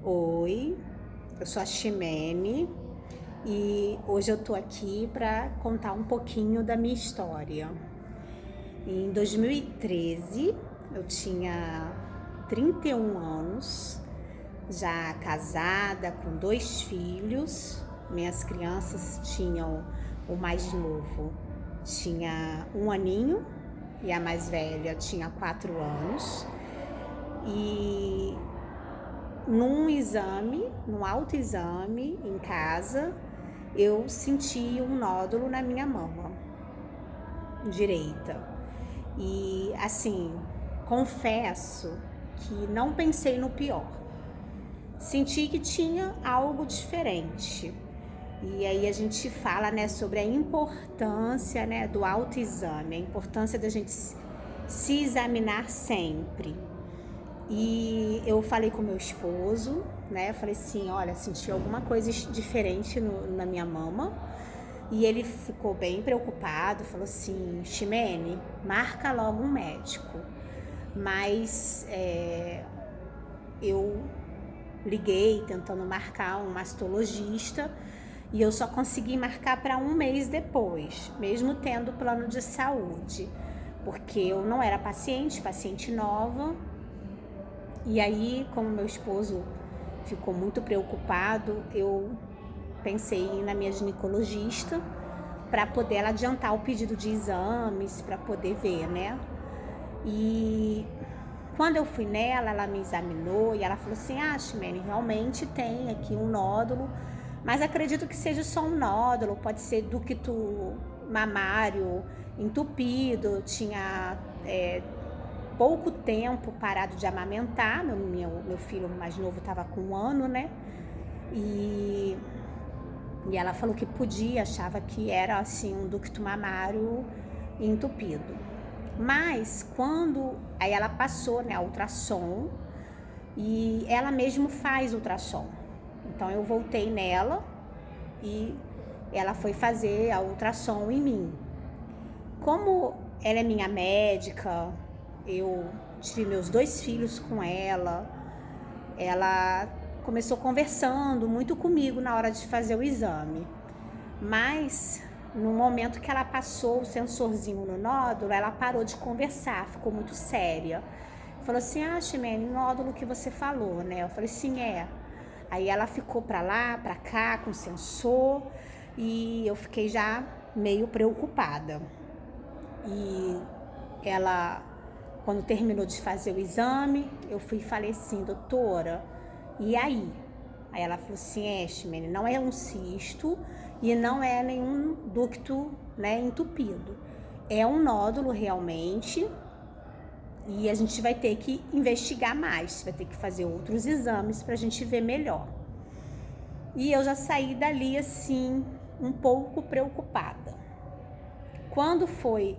Oi, eu sou a Ximene e hoje eu tô aqui para contar um pouquinho da minha história. Em 2013, eu tinha 31 anos, já casada com 2 filhos. Minhas crianças tinham, o mais novo tinha 1 aninho e a mais velha tinha 4 anos. E num autoexame em casa, eu senti um nódulo na minha mama direita. E assim, confesso que não pensei no pior. Senti que tinha algo diferente. E aí a gente fala, né, sobre a importância, né, do autoexame, a importância da gente se examinar sempre. E eu falei com meu esposo, né? Eu falei assim, olha, senti alguma coisa diferente na minha mama. E ele ficou bem preocupado, falou assim, Ximene, marca logo um médico. Mas eu liguei tentando marcar um mastologista e eu só consegui marcar para um mês depois, mesmo tendo plano de saúde, porque eu não era paciente nova. E aí, como meu esposo ficou muito preocupado, eu pensei em ir na minha ginecologista para poder ela adiantar o pedido de exames, para poder ver, né? E quando eu fui nela, ela me examinou e ela falou assim, Ximene, realmente tem aqui um nódulo, mas acredito que seja só um nódulo, pode ser ducto mamário entupido, tinha pouco tempo parado de amamentar, meu filho mais novo estava com 1 ano, né? E ela falou que podia, achava que era assim um ducto mamário entupido. Mas aí ela passou, né, a ultrassom, e ela mesmo faz ultrassom. Então eu voltei nela e ela foi fazer a ultrassom em mim. Como ela é minha médica, eu tive meus 2 filhos com ela começou conversando muito comigo na hora de fazer o exame. Mas no momento que ela passou o sensorzinho no nódulo, ela parou de conversar, ficou muito séria. Falou assim, Ximene, nódulo que você falou, né? Eu falei, sim, é. Aí ela ficou pra lá, pra cá, com o sensor, e eu fiquei já meio preocupada. E ela, quando terminou de fazer o exame, eu fui e falei assim, doutora, e aí? Aí ela falou assim, Ximene, não é um cisto e não é nenhum ducto, né, entupido. É um nódulo realmente e a gente vai ter que investigar mais, vai ter que fazer outros exames pra gente ver melhor. E eu já saí dali assim, um pouco preocupada. Quando foi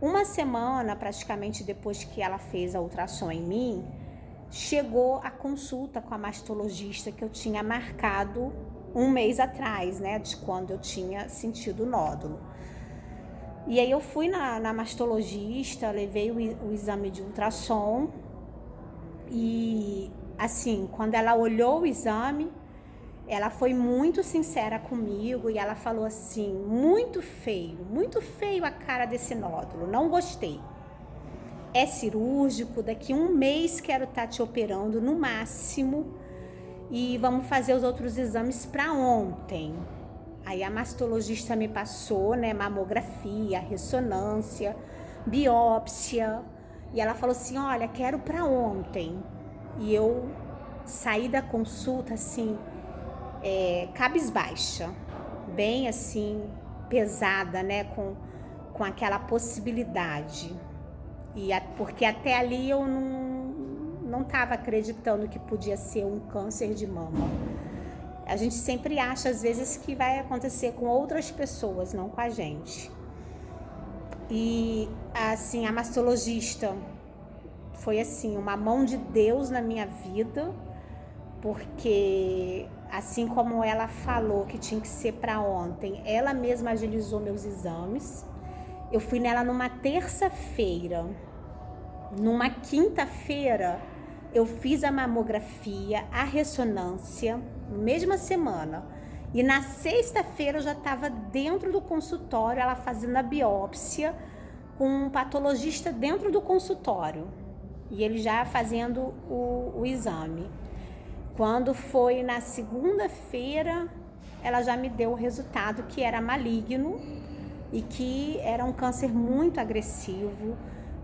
uma semana, praticamente depois que ela fez a ultrassom em mim, chegou a consulta com a mastologista que eu tinha marcado um mês atrás, né, de quando eu tinha sentido o nódulo. E aí eu fui na mastologista, levei o exame de ultrassom e, assim, quando ela olhou o exame, ela foi muito sincera comigo e ela falou assim, muito feio a cara desse nódulo, não gostei. É cirúrgico, daqui um mês quero estar te operando no máximo e vamos fazer os outros exames para ontem. Aí a mastologista me passou, né, mamografia, ressonância, biópsia, e ela falou assim, olha, quero para ontem. E eu saí da consulta assim, cabisbaixa, bem assim, pesada, né, com aquela possibilidade. Porque até ali eu não estava acreditando que podia ser um câncer de mama. A gente sempre acha, às vezes, que vai acontecer com outras pessoas, não com a gente. E, assim, a mastologista foi, assim, uma mão de Deus na minha vida, porque, assim como ela falou que tinha que ser para ontem, ela mesma agilizou meus exames. Eu fui nela numa terça-feira. Numa quinta-feira, Eu fiz a mamografia, a ressonância, na mesma semana. E na sexta-feira eu já estava dentro do consultório, ela fazendo a biópsia, com um patologista dentro do consultório. E ele já fazendo o exame. Quando foi na segunda-feira, ela já me deu o resultado que era maligno e que era um câncer muito agressivo,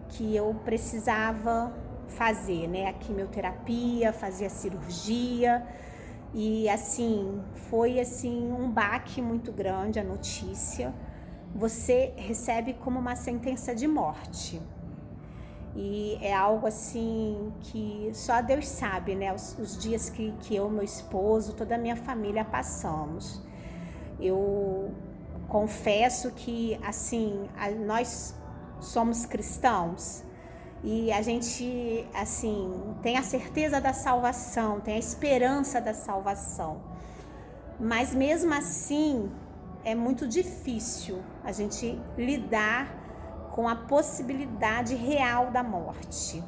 que eu precisava fazer, né, a quimioterapia, fazer a cirurgia. E assim, foi assim um baque muito grande a notícia. Você recebe como uma sentença de morte. E é algo assim que só Deus sabe, né? Os dias que eu, meu esposo, toda a minha família passamos. Eu confesso que, assim, nós somos cristãos e a gente, assim, tem a certeza da salvação, tem a esperança da salvação. Mas mesmo assim, é muito difícil a gente lidar com a possibilidade real da morte.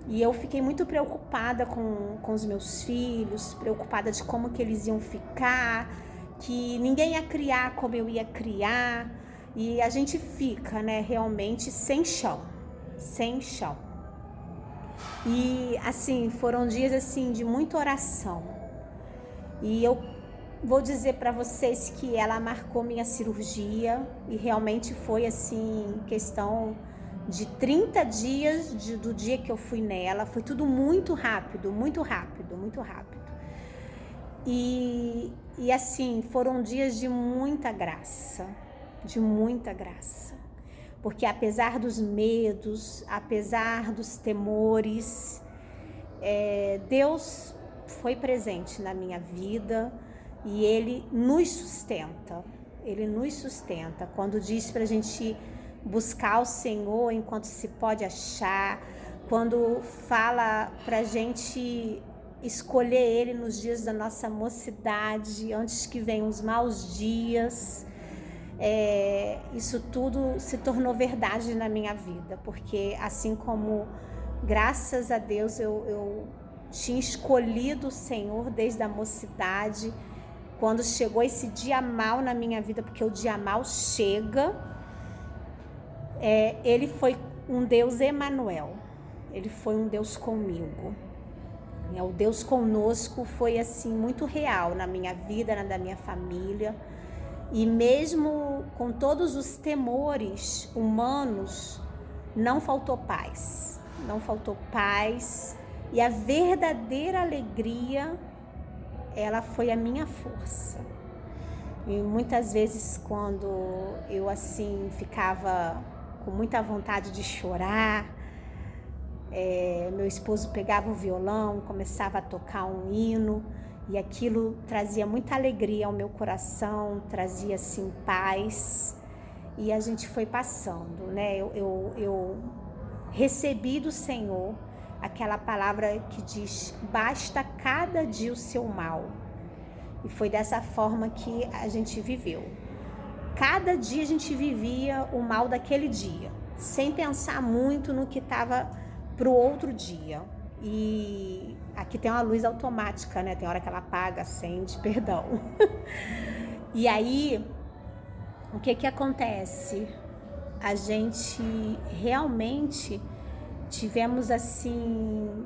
E eu fiquei muito preocupada com os meus filhos, preocupada de como que eles iam ficar, que ninguém ia criar como eu ia criar. E a gente fica, né, realmente sem chão, sem chão. E assim, foram dias assim de muita oração. E eu vou dizer para vocês que ela marcou minha cirurgia e realmente foi assim, questão de 30 dias do dia que eu fui nela. Foi tudo muito rápido, muito rápido, muito rápido. E assim, foram dias de muita graça, de muita graça. Porque apesar dos medos, apesar dos temores, Deus foi presente na minha vida. E Ele nos sustenta, Ele nos sustenta. Quando diz pra gente buscar o Senhor enquanto se pode achar, quando fala pra gente escolher Ele nos dias da nossa mocidade, antes que venham os maus dias, isso tudo se tornou verdade na minha vida, porque assim como, graças a Deus, eu tinha escolhido o Senhor desde a mocidade. Quando chegou esse dia mal na minha vida, porque o dia mal chega, Ele foi um Deus Emanuel, Ele foi um Deus comigo. O Deus conosco foi assim muito real na minha vida, na da minha família. E mesmo com todos os temores humanos, não faltou paz, não faltou paz. E a verdadeira alegria, ela foi a minha força. E muitas vezes quando eu assim ficava com muita vontade de chorar, meu esposo pegava o violão, começava a tocar um hino, e aquilo trazia muita alegria ao meu coração, trazia assim paz. E a gente foi passando, né? Eu recebi do Senhor aquela palavra que diz: basta cada dia o seu mal. E foi dessa forma que a gente viveu. Cada dia a gente vivia o mal daquele dia, sem pensar muito no que estava pro outro dia. E aqui tem uma luz automática, né? Tem hora que ela apaga, acende, perdão. E aí, o que acontece? A gente realmente tivemos assim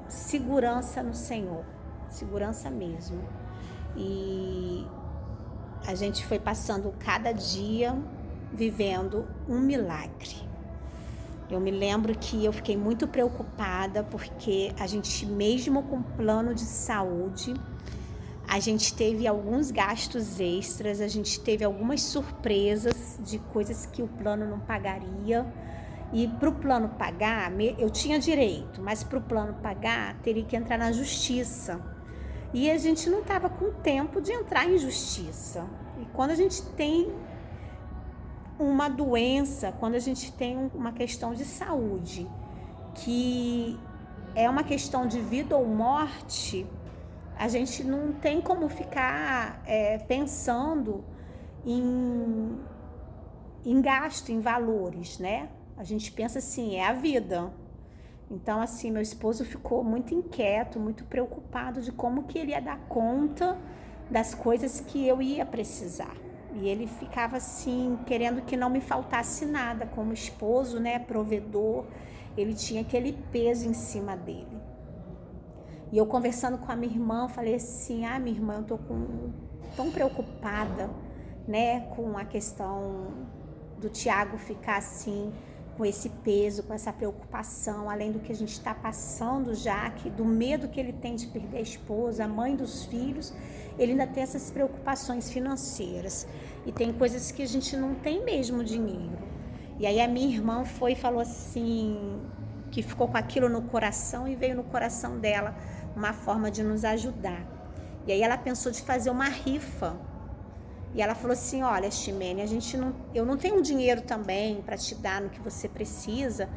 segurança no Senhor, segurança mesmo. E a gente foi passando cada dia vivendo um milagre. Eu me lembro que eu fiquei muito preocupada porque a gente, mesmo com plano de saúde, a gente teve alguns gastos extras, a gente teve algumas surpresas de coisas que o plano não pagaria. E para o plano pagar, eu tinha direito, mas para o plano pagar, teria que entrar na justiça. E a gente não estava com tempo de entrar em justiça. E quando a gente tem uma doença, quando a gente tem uma questão de saúde, que é uma questão de vida ou morte, a gente não tem como ficar pensando em gasto, em valores, né? A gente pensa assim, é a vida. Então, assim, meu esposo ficou muito inquieto, muito preocupado de como que ele ia dar conta das coisas que eu ia precisar. E ele ficava assim, querendo que não me faltasse nada, como esposo, né, provedor, ele tinha aquele peso em cima dele. E eu conversando com a minha irmã, falei assim, minha irmã, eu tô tão preocupada, né, com a questão do Tiago ficar assim, com esse peso, com essa preocupação, além do que a gente está passando já, do medo que ele tem de perder a esposa, a mãe dos filhos, ele ainda tem essas preocupações financeiras. E tem coisas que a gente não tem mesmo dinheiro. E aí a minha irmã foi e falou assim, que ficou com aquilo no coração e veio no coração dela uma forma de nos ajudar. E aí ela pensou de fazer uma rifa. E ela falou assim, olha, Ximene, eu não tenho dinheiro também para te dar no que você precisa,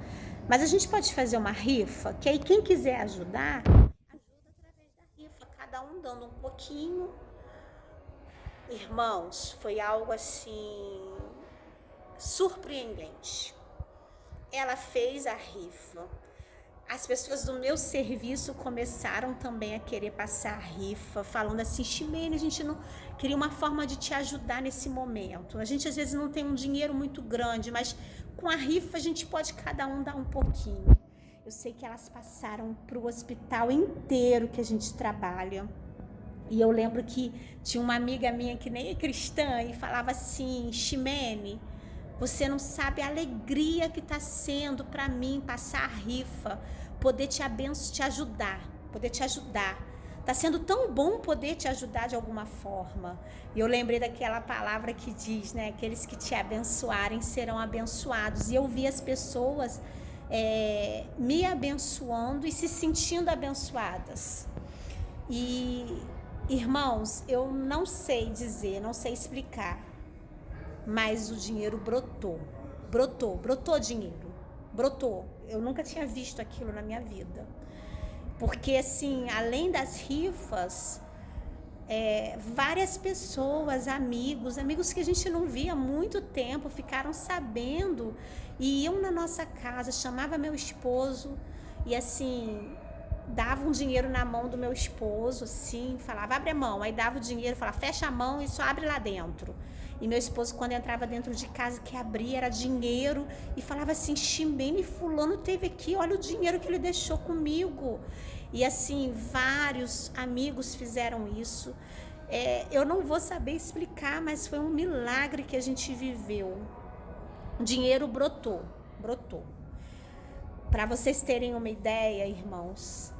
mas a gente pode fazer uma rifa, que aí quem quiser ajudar, ajuda através da rifa, cada um dando um pouquinho. Irmãos, foi algo assim surpreendente. Ela fez a rifa. As pessoas do meu serviço começaram também a querer passar a rifa, falando assim, Ximene, a gente não queria uma forma de te ajudar nesse momento. A gente às vezes não tem um dinheiro muito grande, mas com a rifa a gente pode cada um dar um pouquinho. Eu sei que elas passaram para o hospital inteiro que a gente trabalha. E eu lembro que tinha uma amiga minha que nem é cristã e falava assim, Ximene, você não sabe a alegria que está sendo para mim passar a rifa, poder te ajudar. Está sendo tão bom poder te ajudar de alguma forma. E eu lembrei daquela palavra que diz, né? Aqueles que te abençoarem serão abençoados. E eu vi as pessoas me abençoando e se sentindo abençoadas. E, irmãos, eu não sei dizer, não sei explicar, mas o dinheiro brotou dinheiro, brotou. Eu nunca tinha visto aquilo na minha vida, porque assim, além das rifas, várias pessoas, amigos que a gente não via há muito tempo, ficaram sabendo e iam na nossa casa, chamava meu esposo e assim, dava um dinheiro na mão do meu esposo, assim, falava, abre a mão, aí dava o dinheiro, falava, fecha a mão e só abre lá dentro. E meu esposo, quando entrava dentro de casa, que abria, era dinheiro, e falava assim, Ximene, fulano teve aqui, olha o dinheiro que ele deixou comigo. E assim, vários amigos fizeram isso. Eu não vou saber explicar, mas foi um milagre que a gente viveu. O dinheiro brotou. Para vocês terem uma ideia, irmãos,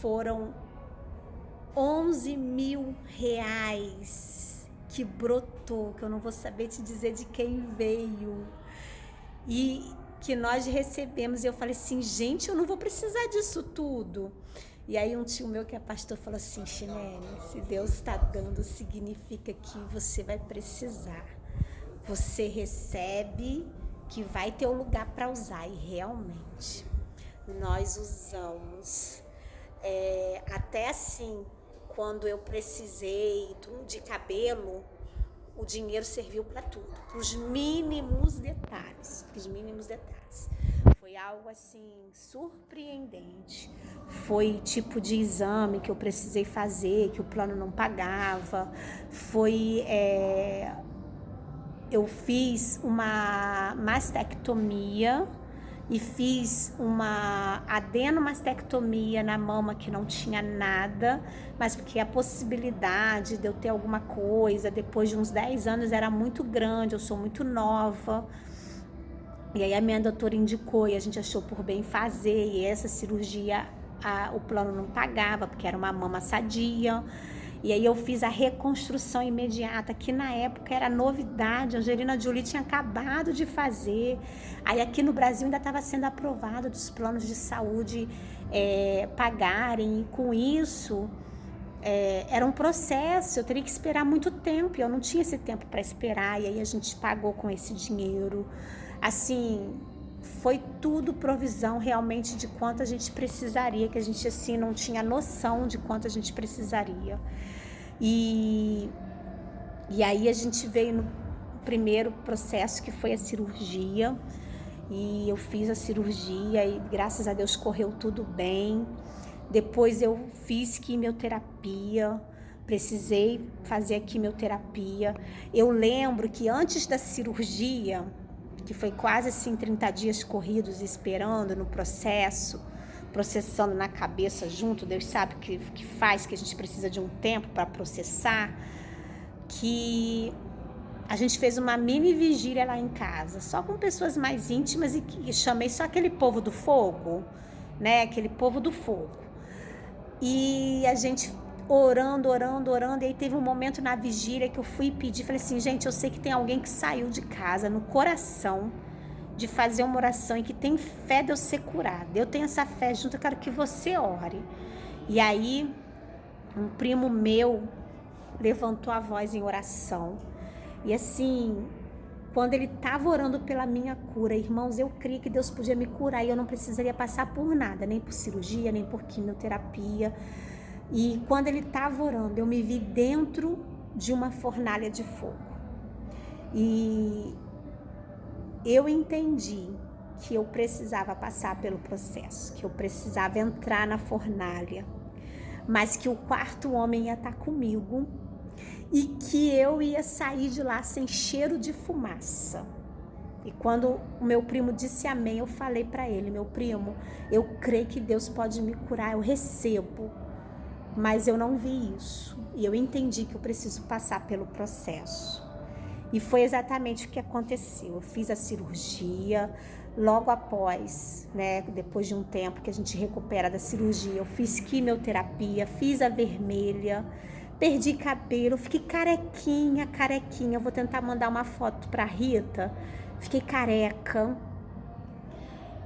foram 11 mil reais que brotou, que eu não vou saber te dizer de quem veio, e que nós recebemos. E eu falei assim, gente, eu não vou precisar disso tudo. E aí um tio meu que é pastor falou assim, Ximene, se Deus está dando, significa que você vai precisar. Você recebe que vai ter um lugar para usar. E realmente, nós usamos. Até assim, quando eu precisei de cabelo, o dinheiro serviu para tudo, para os mínimos detalhes. Foi algo assim surpreendente. Foi tipo de exame que eu precisei fazer, que o plano não pagava. Eu fiz uma mastectomia e fiz uma adenomastectomia na mama que não tinha nada, mas porque a possibilidade de eu ter alguma coisa depois de uns 10 anos era muito grande, eu sou muito nova. E aí a minha doutora indicou e a gente achou por bem fazer, e essa cirurgia o plano não pagava, porque era uma mama sadia. E aí eu fiz a reconstrução imediata, que na época era novidade, a Angelina Jolie tinha acabado de fazer. Aí aqui no Brasil ainda estava sendo aprovado dos planos de saúde pagarem, e com isso era um processo, eu teria que esperar muito tempo, e eu não tinha esse tempo para esperar, e aí a gente pagou com esse dinheiro. Assim, foi tudo provisão realmente de quanto a gente precisaria, que a gente assim não tinha noção de quanto a gente precisaria. E aí a gente veio no primeiro processo, que foi a cirurgia, e eu fiz a cirurgia e graças a Deus correu tudo bem. Depois eu fiz quimioterapia, precisei fazer a quimioterapia. Eu lembro que antes da cirurgia, que foi quase assim 30 dias corridos esperando no processo, processando na cabeça junto, Deus sabe que faz, que a gente precisa de um tempo para processar, que a gente fez uma mini vigília lá em casa, só com pessoas mais íntimas e que chamei só aquele povo do fogo, né? Aquele povo do fogo. E a gente orando, e aí teve um momento na vigília que eu fui pedir, falei assim, gente, eu sei que tem alguém que saiu de casa no coração de fazer uma oração e que tem fé de eu ser curada. Eu tenho essa fé junto, eu quero que você ore. E aí, um primo meu levantou a voz em oração. E assim, quando ele estava orando pela minha cura, irmãos, eu creio que Deus podia me curar e eu não precisaria passar por nada, nem por cirurgia, nem por quimioterapia. E quando ele estava orando, eu me vi dentro de uma fornalha de fogo. E eu entendi que eu precisava passar pelo processo, que eu precisava entrar na fornalha, mas que o quarto homem ia estar comigo e que eu ia sair de lá sem cheiro de fumaça. E quando o meu primo disse amém, eu falei para ele, meu primo, eu creio que Deus pode me curar, eu recebo, mas eu não vi isso. E eu entendi que eu preciso passar pelo processo. E foi exatamente o que aconteceu. Eu fiz a cirurgia, logo após, né, depois de um tempo que a gente recupera da cirurgia, eu fiz quimioterapia, fiz a vermelha, perdi cabelo, fiquei carequinha. Eu vou tentar mandar uma foto pra Rita. Fiquei careca.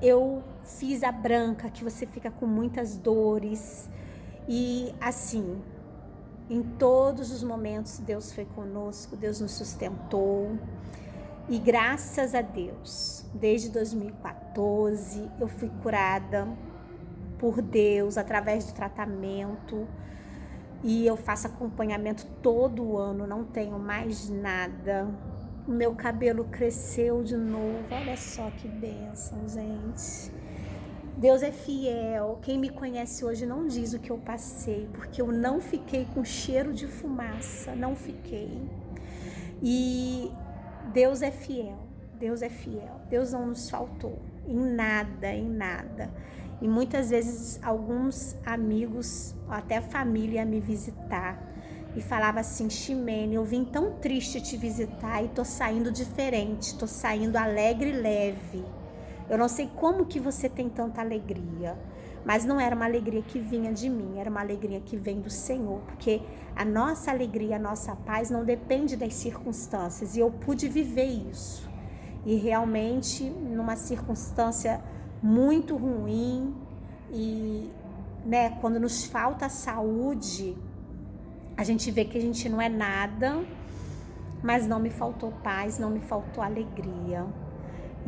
Eu fiz a branca, que você fica com muitas dores. E assim, em todos os momentos Deus foi conosco, Deus nos sustentou. E graças a Deus, desde 2014 eu fui curada por Deus através do tratamento. E eu faço acompanhamento todo ano, não tenho mais nada. O meu cabelo cresceu de novo, olha só que bênção, gente. Deus é fiel. Quem me conhece hoje não diz o que eu passei, porque eu não fiquei com cheiro de fumaça, não fiquei. E Deus é fiel, Deus é fiel. Deus não nos faltou em nada, em nada. E muitas vezes alguns amigos, até família, ia me visitar e falava assim, Ximene, eu vim tão triste te visitar e tô saindo diferente, tô saindo alegre e leve. Eu não sei como que você tem tanta alegria, mas não era uma alegria que vinha de mim, era uma alegria que vem do Senhor, porque a nossa alegria, a nossa paz não depende das circunstâncias, e eu pude viver isso. E realmente, numa circunstância muito ruim, e né, quando nos falta saúde, a gente vê que a gente não é nada, mas não me faltou paz, não me faltou alegria.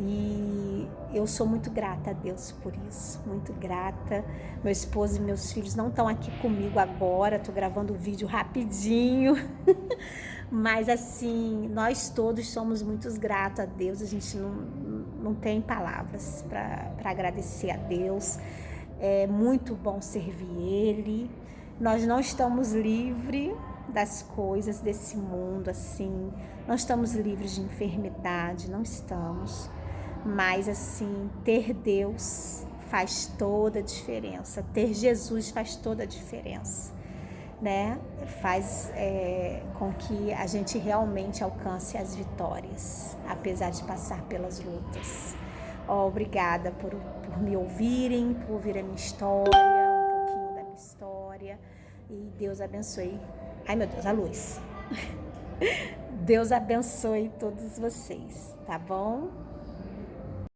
E eu sou muito grata a Deus por isso, muito grata. Meu esposo e meus filhos não estão aqui comigo agora, tô gravando o vídeo rapidinho. Mas assim, nós todos somos muito gratos a Deus, a gente não tem palavras para agradecer a Deus. É muito bom servir Ele. Nós não estamos livres das coisas desse mundo, assim, não estamos livres de enfermidade, não estamos. Mas assim, ter Deus faz toda a diferença, ter Jesus faz toda a diferença, né? Faz com que a gente realmente alcance as vitórias, apesar de passar pelas lutas. Obrigada por me ouvirem, por ouvir a minha história, um pouquinho da minha história, e Deus abençoe. Ai meu Deus, a luz. Deus abençoe todos vocês, tá bom?